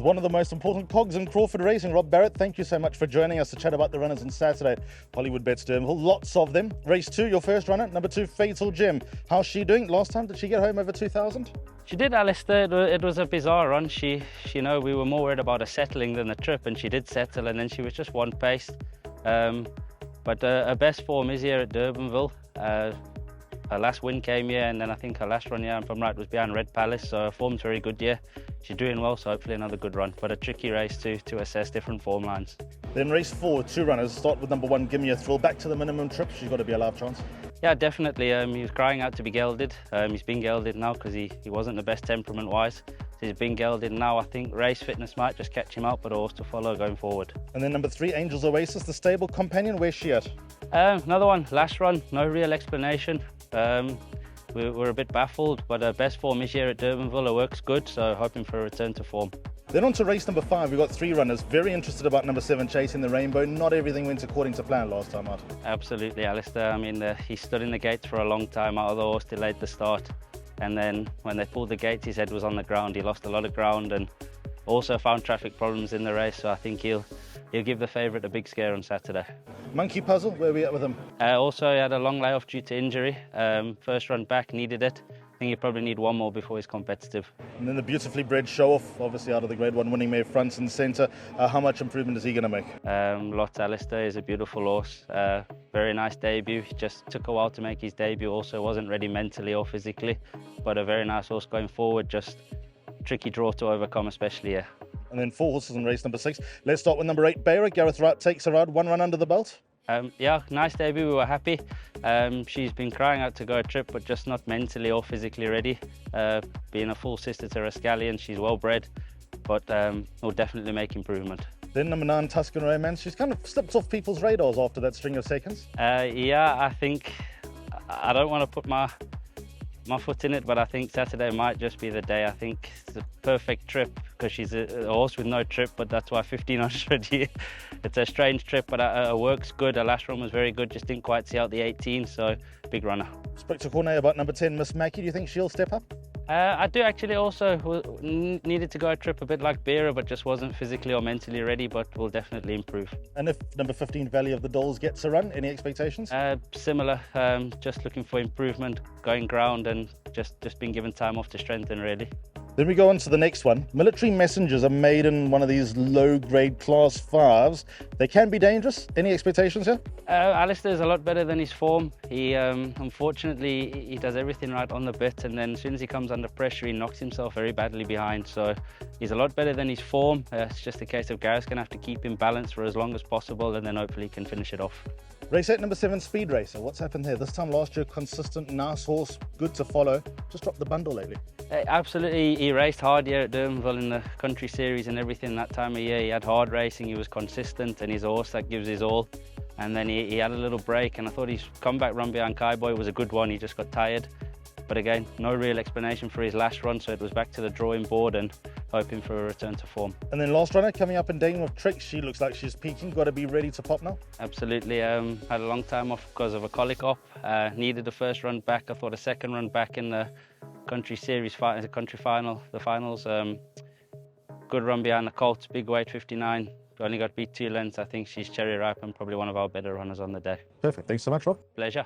With one of the most important cogs in Crawford racing, Rob Barrett, thank you so much for joining us to chat about the runners on Saturday. Hollywood Bets Dermville, lots of them. Race 2, your first runner, number 2, Fatal Gem. How's she doing? Last time, did she get home over 2,000? She did, Alistair. It was a bizarre run. She, we were more worried about her settling than the trip, and she did settle, and then she was just one paced. But her best form is here at Durbanville. Her last win came here, and then I think her last run, if I'm right, was behind Red Palace, so her form's very good here. She's doing well, so hopefully another good run, but a tricky race to assess different form lines. Then race 4, 2 runners. Start with number 1, Give Me a Thrill. Back to the minimum trip, she's got to be a live chance. Yeah, definitely. He was crying out to be gelded. He's been gelded now because he wasn't the best temperament-wise. He's been gelded now. I think race fitness might just catch him out, but a horse to follow going forward. And then number 3, Angel's Oasis, the stable companion. Where's she at? Another one, last run, no real explanation. We're a bit baffled, but her best form is here at Durbanville. Her work's good, so hoping for a return to form. Then on to race number 5, we've got 3 runners. Very interested about number 7, Chasing the Rainbow. Not everything went according to plan last time out. Absolutely, Alistair. I mean, he stood in the gates for a long time out of the horse, delayed the start. And then when they pulled the gates, his head was on the ground. He lost a lot of ground and also found traffic problems in the race. So I think he'll give the favourite a big scare on Saturday. Monkey Puzzle, where are we at with him? Also, he had a long layoff due to injury. First run back, needed it. I think you probably need one more before he's competitive. And then the beautifully bred Show Off, obviously out of the Grade 1 winning mare, front and centre. How much improvement is he going to make? Lots. Alistair is a beautiful horse. Very nice debut. Just took a while to make his debut. Also wasn't ready mentally or physically, but a very nice horse going forward. Just tricky draw to overcome, especially here. And then 4 horses in race number 6. Let's start with number 8, Barrett. Gareth Wright takes her out, 1 run under the belt. Yeah, nice debut. We were happy. She's been crying out to go a trip, but just not mentally or physically ready. Being a full sister to Rascallion, she's well bred, but will definitely make improvement. Then number 9, Tuscan Romance. She's kind of slipped off people's radars after that string of seconds. Yeah, I think I don't want to put my foot in it, but I think Saturday might just be the day. I think it's a perfect trip because she's a horse with no trip, but that's why 1500 here. It's a strange trip, but her work's good. Her last run was very good, just didn't quite see out the 18, so big runner. Spoke to Cornet about number 10, Miss Mackie. Do you think she'll step up? I do actually. Also needed to go a trip a bit like Barrett, but just wasn't physically or mentally ready, but will definitely improve. And if number 15, Valley of the Dolls, gets a run, any expectations? Similar, just looking for improvement, going ground and just being given time off to strengthen really. Then we go on to the next one. Military Messengers are made in one of these low-grade Class 5s. They can be dangerous. Any expectations here? Alistair's a lot better than his form. He, unfortunately, he does everything right on the bit, and then as soon as he comes under pressure, he knocks himself very badly behind. So he's a lot better than his form. It's just a case of Gareth's going to have to keep him balanced for as long as possible, and then hopefully he can finish it off. Race 8, number 7, Speed Racer. What's happened there? This time last year, consistent, nice horse, good to follow. Just dropped the bundle lately. Absolutely, he raced hard here at Durbanville in the country series and everything that time of year. He had hard racing, he was consistent, and he's a horse that gives his all. And then he had a little break, and I thought his comeback run behind Kaiboy was a good one. He just got tired. But again, no real explanation for his last run, so it was back to the drawing board and hoping for a return to form. And then last runner coming up in Dane with Tricks. She looks like she's peaking. Got to be ready to pop now. Absolutely. Had a long time off because of a colic op. Needed the first run back. I thought a second run back in the country series, the country final, the finals. Good run behind the Colts, big weight, 59. Only got beat 2 lengths. I think she's cherry ripe and probably one of our better runners on the day. Perfect. Thanks so much, Rob. Pleasure.